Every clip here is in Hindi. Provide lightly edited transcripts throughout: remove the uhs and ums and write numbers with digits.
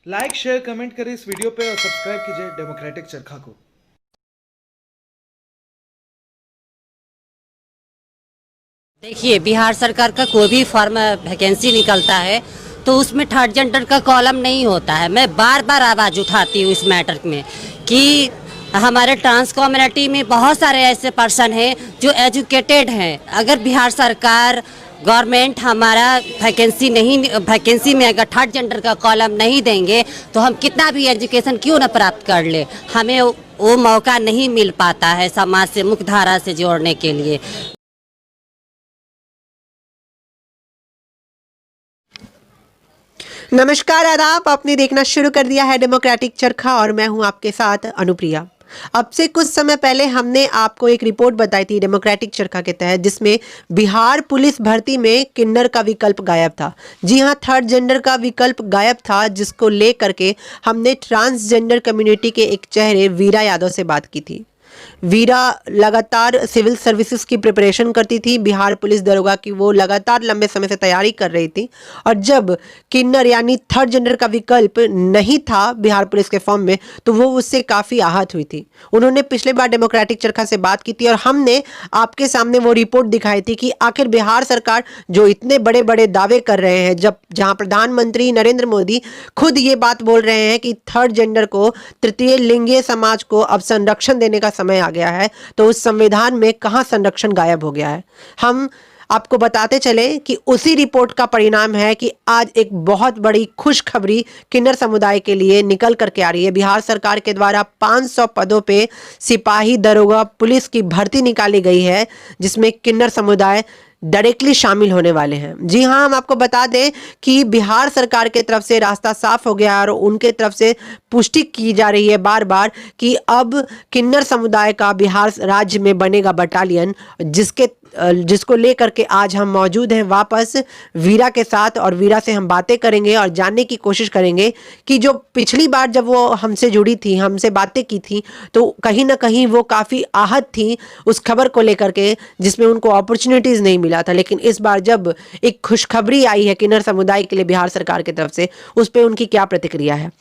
लाइक शेयर कमेंट करें इस वीडियो पे और सब्सक्राइब कीजिए डेमोक्रेटिक चरखा को। देखिए, बिहार सरकार का कोई भी फॉर्म वैकेंसी निकलता है तो उसमें थर्ड जेंडर का कॉलम नहीं होता है। मैं बार बार आवाज़ उठाती हूँ इस मैटर में कि हमारे ट्रांस कम्युनिटी में बहुत सारे ऐसे पर्सन हैं जो एजुकेटेड हैं। अगर बिहार सरकार गवर्नमेंट हमारा वैकेंसी में अगर थर्ड जेंडर का कॉलम नहीं देंगे तो हम कितना भी एजुकेशन क्यों ना प्राप्त कर ले, हमें वो मौका नहीं मिल पाता है समाज से मुख्य धारा से जोड़ने के लिए। नमस्कार, आदाब। आपने देखना शुरू कर दिया है डेमोक्रेटिक चरखा और मैं हूं आपके साथ अनुप्रिया। अब से कुछ समय पहले हमने आपको एक रिपोर्ट बताई थी डेमोक्रेटिक चरखा के तहत, जिसमें बिहार पुलिस भर्ती में किन्नर का विकल्प गायब था। जी हां, थर्ड जेंडर का विकल्प गायब था, जिसको लेकर के हमने ट्रांसजेंडर कम्युनिटी के एक चेहरे वीरा यादव से बात की थी। वीरा लगातार सिविल सर्विसेज की प्रिपरेशन करती थी, बिहार पुलिस दरोगा की वो लगातार लंबे समय से तैयारी कर रही थी। और जब किन्नर यानी थर्ड जेंडर का विकल्प नहीं था बिहार पुलिस के फॉर्म में, तो वो उससे काफ़ी आहत हुई थी। उन्होंने पिछले बार डेमोक्रेटिक चरखा से बात की थी और हमने आपके सामने वो रिपोर्ट दिखाई थी कि आखिर बिहार सरकार जो इतने बड़े बड़े दावे कर रहे हैं, जहां प्रधानमंत्री नरेंद्र मोदी खुद ये बात बोल रहे हैं कि थर्ड जेंडर को, तृतीय लिंगीय समाज को अब संरक्षण देने का समय आ गया है, तो उस संविधान में कहां संरक्षण गायब हो गया है। हम आपको बताते चले कि उसी रिपोर्ट का परिणाम है कि आज एक बहुत बड़ी खुशखबरी किन्नर समुदाय के लिए निकल करके आ रही है। बिहार सरकार के द्वारा 500 पदों पे सिपाही, दरोगा, पुलिस की भर्ती निकाली गई है, जिसमें किन्नर समुदाय डायरेक्टली शामिल होने वाले हैं। जी हाँ, हम आपको बता दें कि बिहार सरकार के तरफ से रास्ता साफ हो गया और उनके तरफ से पुष्टि की जा रही है बार बार कि अब किन्नर समुदाय का बिहार राज्य में बनेगा बटालियन, जिसको लेकर के आज हम मौजूद हैं वापस वीरा के साथ। और वीरा से हम बातें करेंगे और जानने की कोशिश करेंगे कि जो पिछली बार जब वो हमसे जुड़ी थी, हमसे बातें की थी, तो कहीं ना कहीं वो काफ़ी आहत थी उस खबर को लेकर के, जिसमें उनको अपॉर्चुनिटीज़ नहीं मिला था। लेकिन इस बार जब एक खुशखबरी आई है किन्नर समुदाय के लिए बिहार सरकार की तरफ से, उस पर उनकी क्या प्रतिक्रिया है।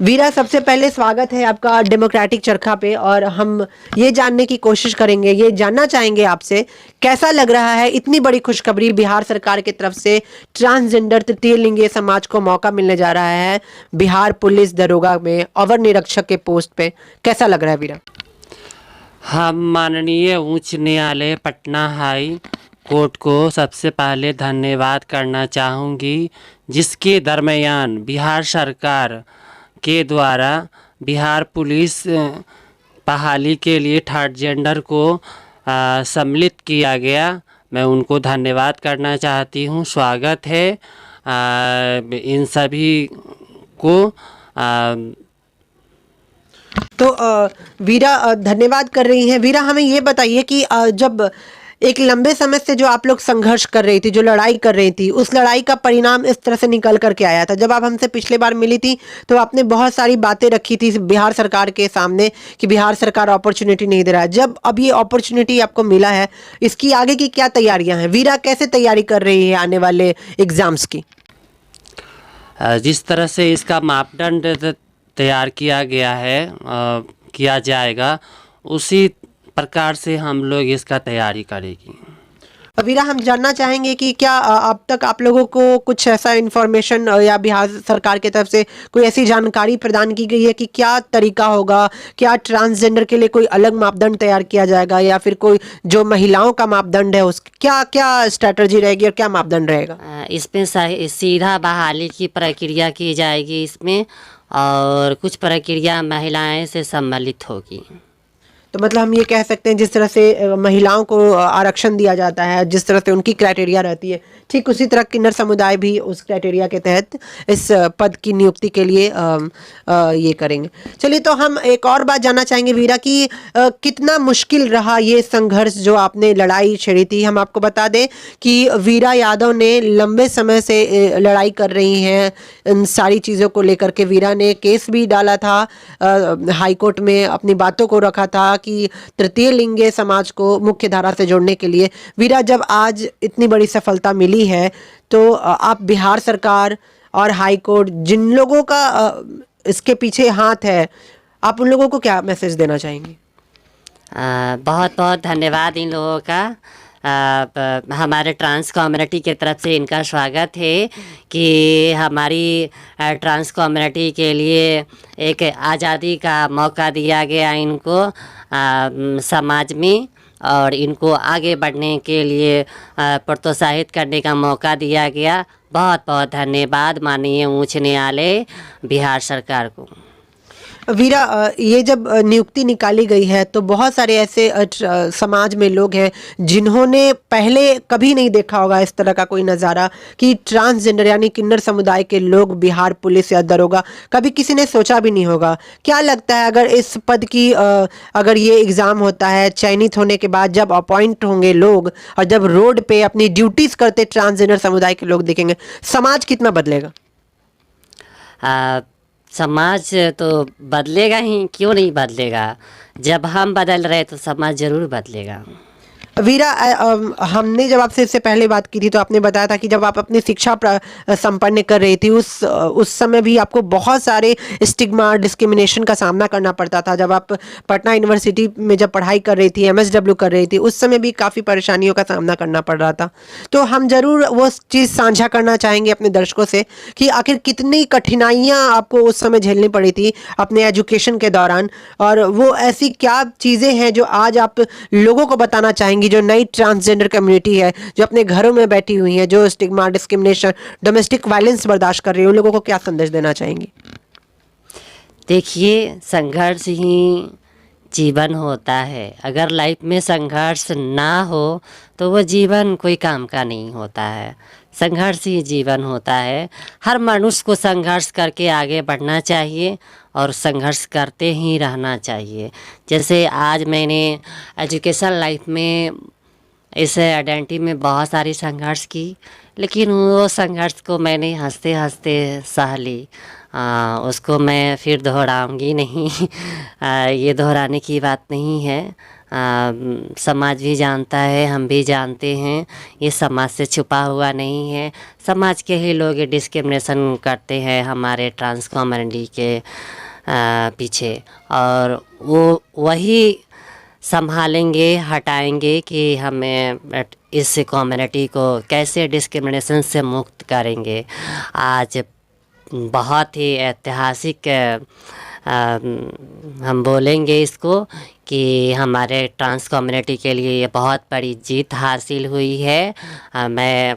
वीरा, सबसे पहले स्वागत है आपका डेमोक्रेटिक चरखा पे। और हम ये जानने की कोशिश करेंगे, ये जानना चाहेंगे आपसे, कैसा लग रहा है इतनी बड़ी खुशखबरी बिहार सरकार की तरफ से ट्रांसजेंडर, तृतीय लिंगीय समाज को मौका मिलने जा रहा है बिहार पुलिस दरोगा में अवर निरीक्षक के पोस्ट पे। कैसा लग रहा है वीरा? हम माननीय उच्च न्यायालय पटना हाई कोर्ट को सबसे पहले धन्यवाद करना चाहूँगी, जिसके दरमियान बिहार सरकार के द्वारा बिहार पुलिस बहाली के लिए थर्ड जेंडर को सम्मिलित किया गया। मैं उनको धन्यवाद करना चाहती हूँ। स्वागत है इन सभी को। तो वीरा धन्यवाद कर रही हैं। वीरा, हमें ये बताइए कि जब एक लंबे समय से जो आप लोग संघर्ष कर रही थी, जो लड़ाई कर रही थी, उस लड़ाई का परिणाम इस तरह से निकल करके आया था। जब आप हमसे पिछले बार मिली थी तो आपने बहुत सारी बातें रखी थी बिहार सरकार के सामने कि बिहार सरकार अपॉर्चुनिटी नहीं दे रहा है। जब अब ये अपॉर्चुनिटी आपको मिला है, इसकी आगे की क्या तैयारियां हैं? वीरा कैसे तैयारी कर रही है आने वाले एग्जाम्स की? जिस तरह से इसका मापदंड तैयार किया गया है, किया जाएगा, उसी प्रकार से हम लोग इसका तैयारी करेंगे। वीरा, हम जानना चाहेंगे कि क्या अब तक आप लोगों को कुछ ऐसा इन्फॉर्मेशन या बिहार सरकार की तरफ से कोई ऐसी जानकारी प्रदान की गई है कि क्या तरीका होगा, क्या ट्रांसजेंडर के लिए कोई अलग मापदंड तैयार किया जाएगा, या फिर कोई जो महिलाओं का मापदंड है उस क्या क्या स्ट्रेटजी रहेगी और क्या मापदंड रहेगा? इसमें सीधा बहाली की प्रक्रिया की जाएगी इसमें, और कुछ प्रक्रिया महिलाएं से सम्मिलित होगी। तो मतलब हम ये कह सकते हैं जिस तरह से महिलाओं को आरक्षण दिया जाता है, जिस तरह से उनकी क्राइटेरिया रहती है, ठीक उसी तरह किन्नर समुदाय भी उस क्राइटेरिया के तहत इस पद की नियुक्ति के लिए ये करेंगे। चलिए, तो हम एक और बात जानना चाहेंगे वीरा कि कितना मुश्किल रहा ये संघर्ष जो आपने लड़ाई छेड़ी थी। हम आपको बता दें कि वीरा यादव ने लंबे समय से लड़ाई कर रही हैं इन सारी चीज़ों को लेकर के। वीरा ने केस भी डाला था हाई कोर्ट में, अपनी बातों को रखा था कि तृतीय लिंगीय समाज को मुख्य धारा से जोड़ने के लिए। वीरा, जब आज इतनी बड़ी सफलता मिली है, तो आप बिहार सरकार और हाई कोर्ट, जिन लोगों का इसके पीछे हाथ है, आप उन लोगों को क्या मैसेज देना चाहेंगे? बहुत बहुत धन्यवाद इन लोगों का। हमारे ट्रांस कम्युनिटी की तरफ से इनका स्वागत है कि हमारी ट्रांस कम्युनिटी के लिए एक आज़ादी का मौका दिया गया इनको समाज में, और इनको आगे बढ़ने के लिए प्रोत्साहित करने का मौका दिया गया। बहुत बहुत धन्यवाद माननीय उच्च न्यायालय बिहार सरकार को। वीरा, ये जब नियुक्ति निकाली गई है तो बहुत सारे ऐसे समाज में लोग हैं जिन्होंने पहले कभी नहीं देखा होगा इस तरह का कोई नज़ारा कि ट्रांसजेंडर यानी किन्नर समुदाय के लोग बिहार पुलिस या दरोगा, कभी किसी ने सोचा भी नहीं होगा। क्या लगता है अगर इस पद की अगर ये एग्ज़ाम होता है, चयनित होने के बाद जब अपॉइंट होंगे लोग और जब रोड पे अपनी ड्यूटीज़ करते ट्रांसजेंडर समुदाय के लोग दिखेंगे, समाज कितना बदलेगा? समाज तो बदलेगा ही, क्यों नहीं बदलेगा। जब हम बदल रहे तो समाज ज़रूर बदलेगा। वीरा, हमने जब आपसे इससे पहले बात की थी तो आपने बताया था कि जब आप अपनी शिक्षा संपन्न कर रही थी उस समय भी आपको बहुत सारे स्टिग्मा डिस्क्रिमिनेशन का सामना करना पड़ता था। जब आप पटना यूनिवर्सिटी में जब पढ़ाई कर रही थी, MSW कर रही थी, उस समय भी काफ़ी परेशानियों का सामना करना पड़ रहा था। तो हम ज़रूर वो चीज़ साझा करना चाहेंगे अपने दर्शकों से कि आखिर कितनी कठिनाइयाँ आपको उस समय झेलनी पड़ी थी अपने एजुकेशन के दौरान, और वो ऐसी क्या चीज़ें हैं जो आज आप लोगों को बताना चाहेंगी, जो नई ट्रांसजेंडर कम्युनिटी है, जो अपने घरों में बैठी हुई है, जो स्टिग्मा डिस्क्रिमिनेशन डोमेस्टिक वायलेंस बर्दाश्त कर रही है, उन लोगों को क्या संदेश देना चाहेंगी? देखिए, संघर्ष ही जीवन होता है। अगर लाइफ में संघर्ष ना हो तो वो जीवन कोई काम का नहीं होता है। संघर्ष ही जीवन होता है। हर मनुष्य को संघर्ष करके आगे बढ़ना चाहिए और संघर्ष करते ही रहना चाहिए। जैसे आज मैंने एजुकेशन लाइफ में इस आइडेंटिटी में बहुत सारी संघर्ष की, लेकिन वो संघर्ष को मैंने हंसते हंसते सह ली। उसको मैं फिर दोहराऊंगी नहीं। ये दोहराने की बात नहीं है। समाज भी जानता है, हम भी जानते हैं, ये समाज से छुपा हुआ नहीं है। समाज के ही लोग डिस्क्रिमिनेशन करते हैं हमारे ट्रांस कम्युनिटी के पीछे, और वो वही संभालेंगे, हटाएंगे कि हमें इस कम्युनिटी को कैसे डिस्क्रिमिनेशन से मुक्त करेंगे। आज बहुत ही ऐतिहासिक हम बोलेंगे इसको कि हमारे ट्रांस कम्युनिटी के लिए ये बहुत बड़ी जीत हासिल हुई है। मैं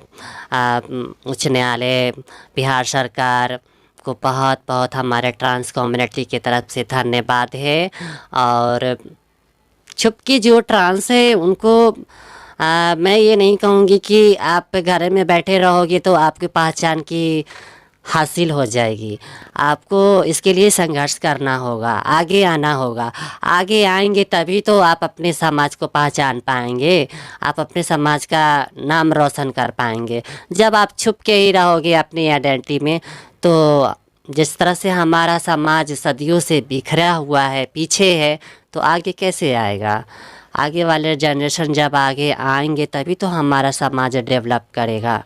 उच्च न्यायालय बिहार सरकार को बहुत बहुत हमारे ट्रांस कम्युनिटी की तरफ से धन्यवाद है। और छुपके जो ट्रांस है उनको मैं ये नहीं कहूँगी कि आप घर में बैठे रहोगे तो आपकी पहचान की हासिल हो जाएगी। आपको इसके लिए संघर्ष करना होगा, आगे आना होगा। आगे आएंगे तभी तो आप अपने समाज को पहचान पाएंगे, आप अपने समाज का नाम रोशन कर पाएंगे। जब आप छुप के ही रहोगे अपनी आइडेंटिटी में, तो जिस तरह से हमारा समाज सदियों से बिखरा हुआ है, पीछे है, तो आगे कैसे आएगा। आगे वाले जनरेशन जब आगे आएंगे तभी तो हमारा समाज डेवलप करेगा।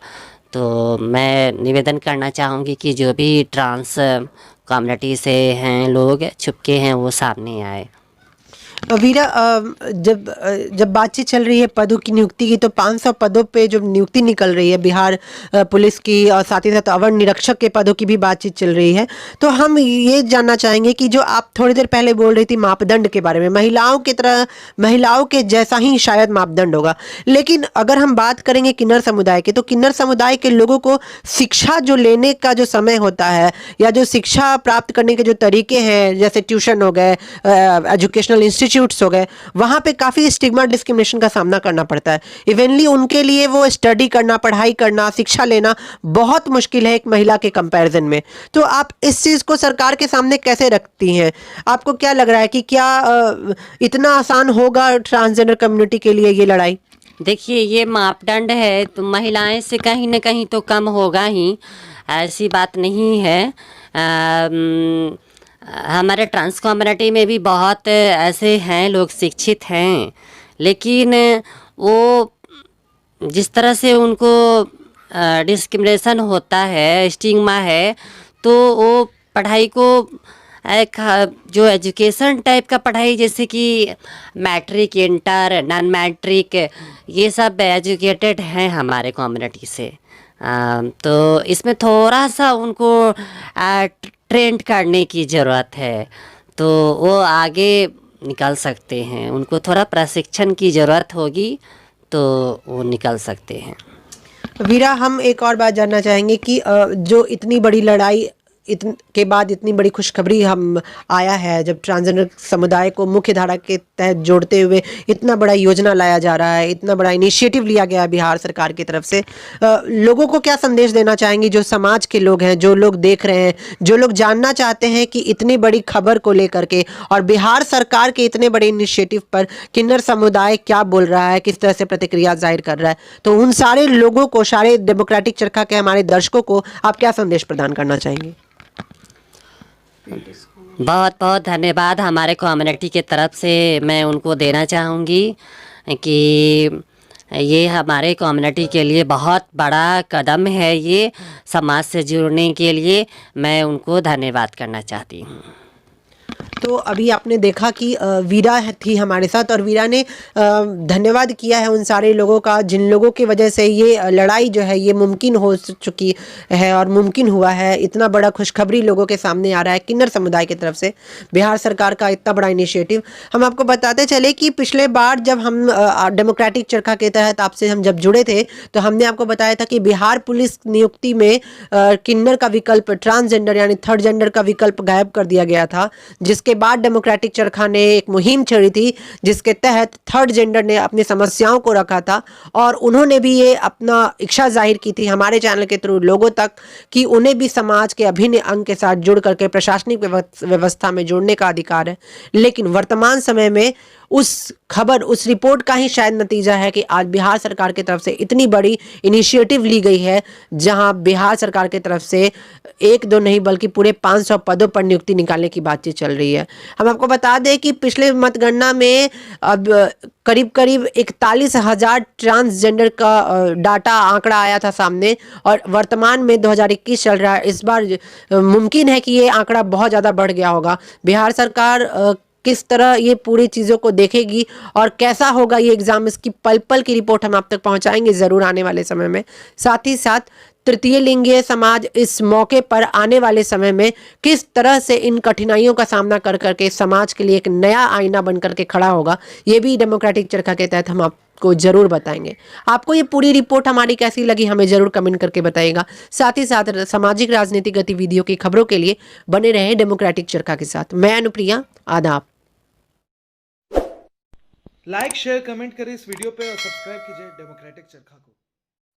तो मैं निवेदन करना चाहूँगी कि जो भी ट्रांस कम्युनिटी से हैं लोग, छुपके हैं, वो सामने आए। वीरा, जब बातचीत चल रही है पदों की नियुक्ति की, तो 500 पदों पे जो नियुक्ति निकल रही है बिहार पुलिस की, और साथ ही साथ अवर निरीक्षक के पदों की भी बातचीत चल रही है। तो हम ये जानना चाहेंगे कि जो आप थोड़ी देर पहले बोल रही थी मापदंड के बारे में, महिलाओं की तरह, महिलाओं के जैसा ही शायद मापदंड होगा, लेकिन अगर हम बात करेंगे किन्नर समुदाय की, तो किन्नर समुदाय के लोगों को शिक्षा जो लेने का जो समय होता है, या जो शिक्षा प्राप्त करने के जो तरीके हैं, जैसे ट्यूशन हो गए, एजुकेशनल इंस्टीट्यूट्स हो गए, वहाँ पे काफ़ी स्टिग्मा डिस्क्रिमिनेशन का सामना करना पड़ता है। इवेंटली उनके लिए वो स्टडी करना, पढ़ाई करना, शिक्षा लेना बहुत मुश्किल है एक महिला के कंपैरिजन में। तो आप इस चीज़ को सरकार के सामने कैसे रखती हैं? आपको क्या लग रहा है कि क्या इतना आसान होगा ट्रांसजेंडर कम्युनिटी के लिए ये लड़ाई? देखिए, ये मापदंड है तो महिलाएं से कहीं ना कहीं तो कम होगा ही, ऐसी बात नहीं है। हमारे ट्रांस कम्युनिटी में भी बहुत ऐसे हैं लोग शिक्षित हैं, लेकिन वो जिस तरह से उनको डिस्क्रिमिनेशन होता है, स्टिग्मा है, तो वो पढ़ाई को एक जो एजुकेशन टाइप का पढ़ाई, जैसे कि मैट्रिक, इंटर, नॉन मैट्रिक, ये सब एजुकेटेड हैं हमारे कम्युनिटी से। तो इसमें थोड़ा सा उनको ट्रेंड करने की ज़रूरत है, तो वो आगे निकल सकते हैं। उनको थोड़ा प्रशिक्षण की ज़रूरत होगी तो वो निकल सकते हैं। वीरा, हम एक और बात जानना चाहेंगे कि जो इतनी बड़ी लड़ाई के बाद इतनी बड़ी खुशखबरी हम आया है, जब ट्रांसजेंडर समुदाय को मुख्य धारा के तहत जोड़ते हुए इतना बड़ा योजना लाया जा रहा है, इतना बड़ा इनिशिएटिव लिया गया है बिहार सरकार की तरफ से, लोगों को क्या संदेश देना चाहेंगी, जो समाज के लोग हैं, जो लोग देख रहे हैं, जो लोग जानना चाहते हैं कि इतनी बड़ी खबर को लेकर के और बिहार सरकार के इतने बड़े इनिशिएटिव पर किन्नर समुदाय क्या बोल रहा है, किस तरह से प्रतिक्रिया जाहिर कर रहा है, तो उन सारे लोगों को, सारे डेमोक्रेटिक चरखा के हमारे दर्शकों को आप क्या संदेश प्रदान करना चाहेंगे? बहुत बहुत धन्यवाद हमारे कम्युनिटी के तरफ से मैं उनको देना चाहूँगी कि ये हमारे कम्युनिटी के लिए बहुत बड़ा कदम है। ये समाज से जुड़ने के लिए मैं उनको धन्यवाद करना चाहती हूँ। तो अभी आपने देखा कि वीरा थी हमारे साथ और वीरा ने धन्यवाद किया है उन सारे लोगों का जिन लोगों की वजह से ये लड़ाई जो है ये मुमकिन हो चुकी है और मुमकिन हुआ है। इतना बड़ा खुशखबरी लोगों के सामने आ रहा है किन्नर समुदाय की तरफ से, बिहार सरकार का इतना बड़ा इनिशिएटिव। हम आपको बताते चले कि पिछले बार जब हम डेमोक्रेटिक चरखा के तहत आपसे हम जब जुड़े थे तो हमने आपको बताया था कि बिहार पुलिस नियुक्ति में किन्नर का विकल्प, ट्रांसजेंडर यानी थर्ड जेंडर का विकल्प गायब कर दिया गया था, जिसके बाद डेमोक्रेटिक चरखा ने एक मुहिम छेड़ी थी जिसके तहत थर्ड जेंडर ने अपनी समस्याओं को रखा था और उन्होंने भी ये अपना इच्छा जाहिर की थी हमारे चैनल के थ्रू लोगों तक कि उन्हें भी समाज के अभिन्न अंग के साथ जुड़ करके प्रशासनिक व्यवस्था में जुड़ने का अधिकार है। लेकिन वर्तमान समय में उस खबर, उस रिपोर्ट का ही शायद नतीजा है कि आज बिहार सरकार की तरफ से इतनी बड़ी इनिशिएटिव ली गई है जहां बिहार सरकार की तरफ से एक दो नहीं बल्कि पूरे 500 पदों पर नियुक्ति निकालने की बातचीत चल रही है। हम आपको बता दें कि पिछले मतगणना में अब करीब करीब 41,000 ट्रांसजेंडर का डाटा आंकड़ा आया था सामने और वर्तमान में 2021 चल रहा है। इस बार मुमकिन है कि ये आंकड़ा बहुत ज़्यादा बढ़ गया होगा। बिहार सरकार किस तरह ये पूरी चीज़ों को देखेगी और कैसा होगा ये एग्ज़ाम, इसकी पल पल की रिपोर्ट हम आप तक पहुंचाएंगे ज़रूर आने वाले समय में। साथ ही साथ तृतीय लिंगीय समाज इस मौके पर आने वाले समय में किस तरह से इन कठिनाइयों का सामना कर करके समाज के लिए एक नया आईना बन करके खड़ा होगा, ये भी डेमोक्रेटिक चरखा के तहत हम आपको जरूर बताएंगे। आपको ये पूरी रिपोर्ट हमारी कैसी लगी हमें जरूर कमेंट करके बताइएगा। साथ ही साथ सामाजिक राजनीतिक गतिविधियों की खबरों के लिए बने रहें डेमोक्रेटिक चरखा के साथ। मैं अनुप्रिया, आदाब। लाइक शेयर कमेंट करें इस वीडियो पे और सब्सक्राइब कीजिए डेमोक्रेटिक चरखा को।